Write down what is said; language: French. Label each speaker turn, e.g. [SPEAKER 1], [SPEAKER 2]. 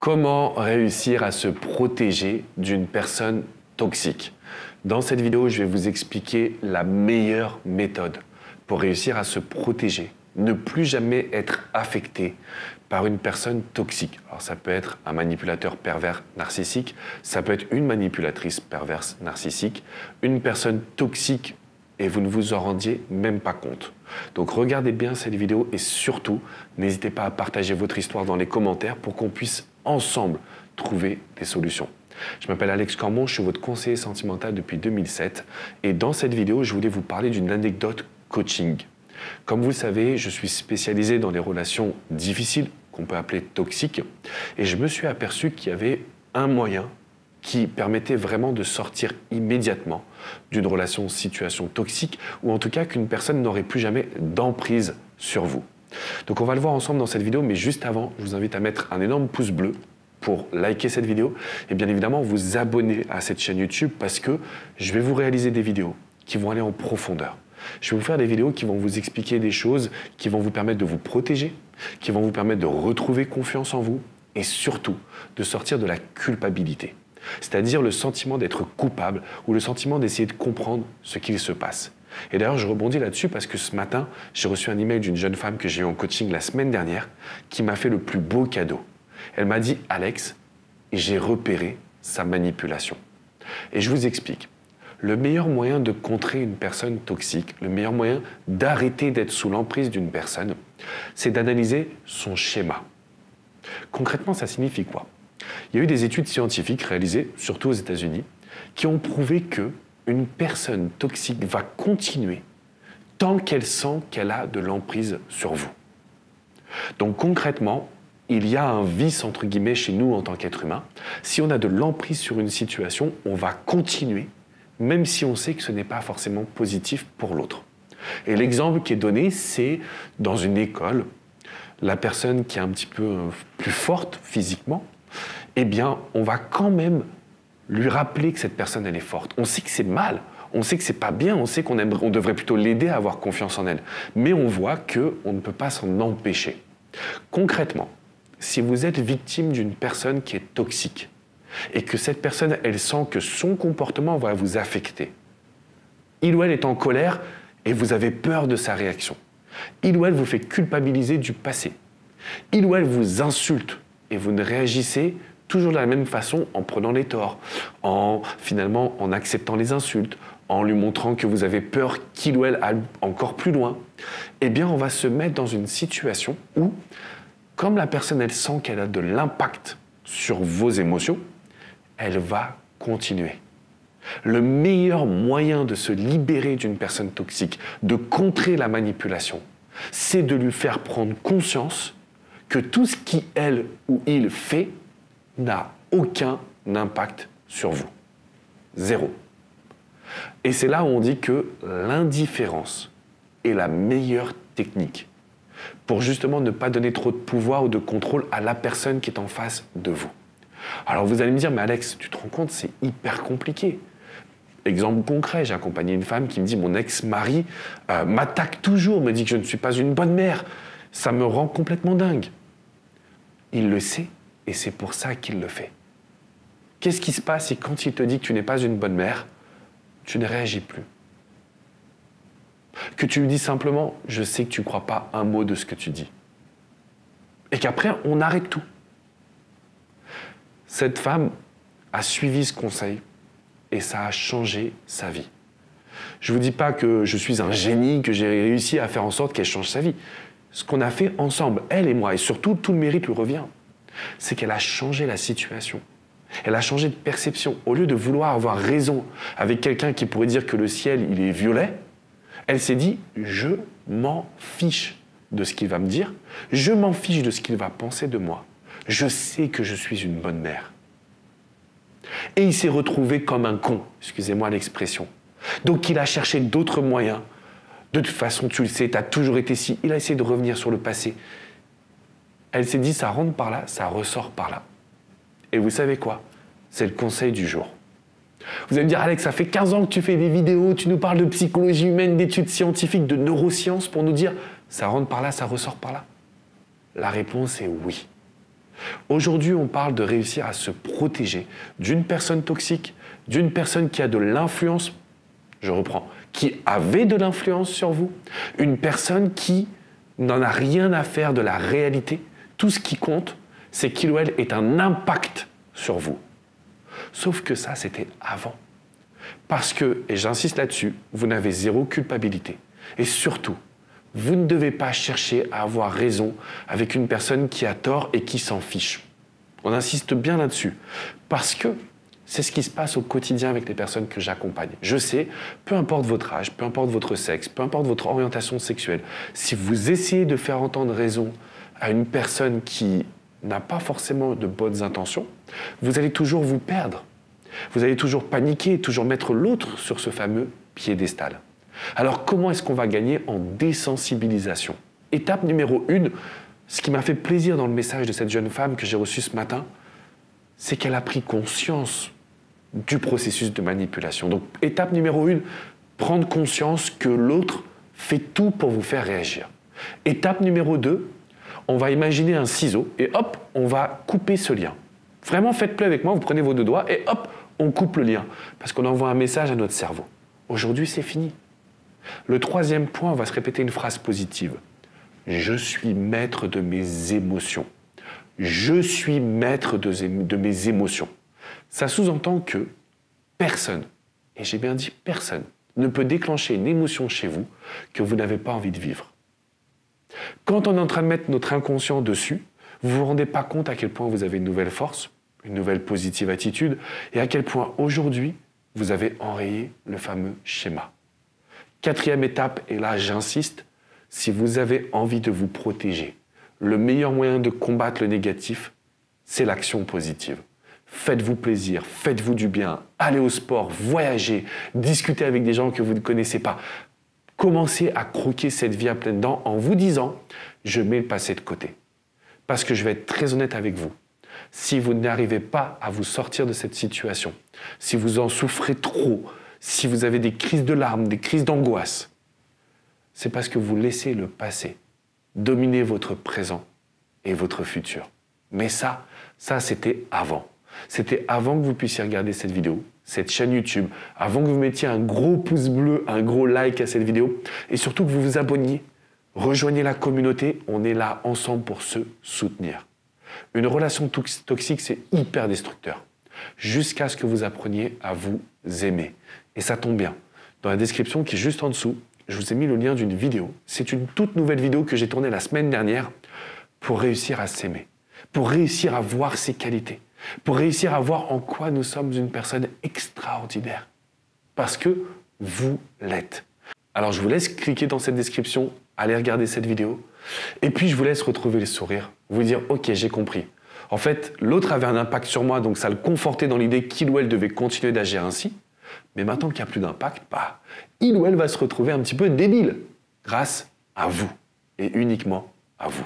[SPEAKER 1] Comment réussir à se protéger d'une personne toxique? Dans cette vidéo, je vais vous expliquer la meilleure méthode pour réussir à se protéger, ne plus jamais être affecté par une personne toxique. Alors ça peut être un manipulateur pervers narcissique, ça peut être une manipulatrice perverse narcissique, une personne toxique et vous ne vous en rendiez même pas compte. Donc regardez bien cette vidéo et surtout, n'hésitez pas à partager votre histoire dans les commentaires pour qu'on puisse ensemble trouver des solutions. Je m'appelle Alex Cormon, je suis votre conseiller sentimental depuis 2007 et dans cette vidéo, je voulais vous parler d'une anecdote coaching. Comme vous le savez, je suis spécialisé dans les relations difficiles, qu'on peut appeler toxiques, et je me suis aperçu qu'il y avait un moyen qui permettait vraiment de sortir immédiatement d'une relation, situation toxique, ou en tout cas qu'une personne n'aurait plus jamais d'emprise sur vous. Donc on va le voir ensemble dans cette vidéo, mais juste avant, je vous invite à mettre un énorme pouce bleu pour liker cette vidéo, et bien évidemment vous abonner à cette chaîne YouTube parce que je vais vous réaliser des vidéos qui vont aller en profondeur. Je vais vous faire des vidéos qui vont vous expliquer des choses qui vont vous permettre de vous protéger, qui vont vous permettre de retrouver confiance en vous et surtout de sortir de la culpabilité. C'est-à-dire le sentiment d'être coupable ou le sentiment d'essayer de comprendre ce qu'il se passe. Et d'ailleurs, je rebondis là-dessus parce que ce matin, j'ai reçu un email d'une jeune femme que j'ai eu en coaching la semaine dernière qui m'a fait le plus beau cadeau. Elle m'a dit « Alex, j'ai repéré sa manipulation ». Et je vous explique. Le meilleur moyen de contrer une personne toxique, le meilleur moyen d'arrêter d'être sous l'emprise d'une personne, c'est d'analyser son schéma. Concrètement, ça signifie quoi? Il y a eu des études scientifiques réalisées, surtout aux États-Unis, qui ont prouvé qu'une personne toxique va continuer tant qu'elle sent qu'elle a de l'emprise sur vous. Donc concrètement, il y a un vice entre guillemets chez nous en tant qu'être humain. Si on a de l'emprise sur une situation, on va continuer, même si on sait que ce n'est pas forcément positif pour l'autre. Et l'exemple qui est donné, c'est dans une école, la personne qui est un petit peu plus forte physiquement, eh bien, on va quand même lui rappeler que cette personne, elle est forte. On sait que c'est mal, on sait que c'est pas bien, on sait qu'on devrait plutôt l'aider à avoir confiance en elle. Mais on voit qu'on ne peut pas s'en empêcher. Concrètement, si vous êtes victime d'une personne qui est toxique et que cette personne, elle sent que son comportement va vous affecter, il ou elle est en colère et vous avez peur de sa réaction. Il ou elle vous fait culpabiliser du passé. Il ou elle vous insulte et vous ne réagissez toujours de la même façon en prenant les torts, finalement en acceptant les insultes, en lui montrant que vous avez peur qu'il ou elle aille encore plus loin, eh bien on va se mettre dans une situation où, comme la personne elle sent qu'elle a de l'impact sur vos émotions, elle va continuer. Le meilleur moyen de se libérer d'une personne toxique, de contrer la manipulation, c'est de lui faire prendre conscience que tout ce qu'elle ou il fait n'a aucun impact sur vous. Zéro. Et c'est là où on dit que l'indifférence est la meilleure technique pour justement ne pas donner trop de pouvoir ou de contrôle à la personne qui est en face de vous. Alors vous allez me dire, mais Alex, tu te rends compte, c'est hyper compliqué. Exemple concret, j'ai accompagné une femme qui me dit, mon ex-mari m'attaque toujours, me dit que je ne suis pas une bonne mère. Ça me rend complètement dingue. Il le sait et c'est pour ça qu'il le fait. Qu'est-ce qui se passe si quand il te dit que tu n'es pas une bonne mère, tu ne réagis plus? Que tu lui dis simplement, je sais que tu ne crois pas un mot de ce que tu dis. Et qu'après, on arrête tout. Cette femme a suivi ce conseil et ça a changé sa vie. Je ne vous dis pas que je suis un génie, que j'ai réussi à faire en sorte qu'elle change sa vie. Ce qu'on a fait ensemble, elle et moi, et surtout tout le mérite lui revient, c'est qu'elle a changé la situation. Elle a changé de perception. Au lieu de vouloir avoir raison avec quelqu'un qui pourrait dire que le ciel, il est violet, elle s'est dit, je m'en fiche de ce qu'il va me dire, je m'en fiche de ce qu'il va penser de moi. Je sais que je suis une bonne mère. Et il s'est retrouvé comme un con, excusez-moi l'expression. Donc il a cherché d'autres moyens. De toute façon, tu le sais, tu as toujours été si. Il a essayé de revenir sur le passé. Elle s'est dit, ça rentre par là, ça ressort par là. Et vous savez quoi? C'est le conseil du jour. Vous allez me dire, Alex, ça fait 15 ans que tu fais des vidéos, tu nous parles de psychologie humaine, d'études scientifiques, de neurosciences pour nous dire, ça rentre par là, ça ressort par là. La réponse est oui. Aujourd'hui, on parle de réussir à se protéger d'une personne toxique, d'une personne qui a de l'influence, je reprends, qui avait de l'influence sur vous, une personne qui n'en a rien à faire de la réalité. Tout ce qui compte, c'est qu'il ou elle ait un impact sur vous. Sauf que ça, c'était avant. Parce que, et j'insiste là-dessus, vous n'avez zéro culpabilité. Et surtout, vous ne devez pas chercher à avoir raison avec une personne qui a tort et qui s'en fiche. On insiste bien là-dessus. Parce que c'est ce qui se passe au quotidien avec les personnes que j'accompagne. Je sais, peu importe votre âge, peu importe votre sexe, peu importe votre orientation sexuelle, si vous essayez de faire entendre raison à une personne qui n'a pas forcément de bonnes intentions, vous allez toujours vous perdre. Vous allez toujours paniquer, toujours mettre l'autre sur ce fameux piédestal. Alors comment est-ce qu'on va gagner en désensibilisation? Étape numéro 1, ce qui m'a fait plaisir dans le message de cette jeune femme que j'ai reçu ce matin, c'est qu'elle a pris conscience du processus de manipulation. Donc étape numéro 1, prendre conscience que l'autre fait tout pour vous faire réagir. Étape numéro 2, on va imaginer un ciseau et hop, on va couper ce lien. Vraiment, faites-le avec moi, vous prenez vos deux doigts et hop, on coupe le lien. Parce qu'on envoie un message à notre cerveau. Aujourd'hui, c'est fini. Le troisième point, on va se répéter une phrase positive. Je suis maître de mes émotions. Je suis maître de mes émotions. Ça sous-entend que personne, et j'ai bien dit personne, ne peut déclencher une émotion chez vous que vous n'avez pas envie de vivre. Quand on est en train de mettre notre inconscient dessus, vous ne vous rendez pas compte à quel point vous avez une nouvelle force, une nouvelle positive attitude, et à quel point aujourd'hui, vous avez enrayé le fameux schéma. Quatrième étape, et là j'insiste, si vous avez envie de vous protéger, le meilleur moyen de combattre le négatif, c'est l'action positive. Faites-vous plaisir, faites-vous du bien, allez au sport, voyagez, discutez avec des gens que vous ne connaissez pas. Commencez à croquer cette vie à pleines dents en vous disant « je mets le passé de côté ». Parce que je vais être très honnête avec vous. Si vous n'arrivez pas à vous sortir de cette situation, si vous en souffrez trop, si vous avez des crises de larmes, des crises d'angoisse, c'est parce que vous laissez le passé dominer votre présent et votre futur. Mais ça c'était avant. C'était avant que vous puissiez regarder cette vidéo, cette chaîne YouTube, avant que vous mettiez un gros pouce bleu, un gros like à cette vidéo, et surtout que vous vous abonniez. Rejoignez la communauté, on est là ensemble pour se soutenir. Une relation toxique, c'est hyper destructeur, jusqu'à ce que vous appreniez à vous aimer. Et ça tombe bien. Dans la description qui est juste en dessous, je vous ai mis le lien d'une vidéo. C'est une toute nouvelle vidéo que j'ai tournée la semaine dernière pour réussir à s'aimer, pour réussir à voir ses qualités, pour réussir à voir en quoi nous sommes une personne extraordinaire. Parce que vous l'êtes. Alors je vous laisse cliquer dans cette description, aller regarder cette vidéo, et puis je vous laisse retrouver le sourire, vous dire « Ok, j'ai compris ». En fait, l'autre avait un impact sur moi, donc ça le confortait dans l'idée qu'il ou elle devait continuer d'agir ainsi. Mais maintenant qu'il n'y a plus d'impact, il ou elle va se retrouver un petit peu débile, grâce à vous, et uniquement à vous.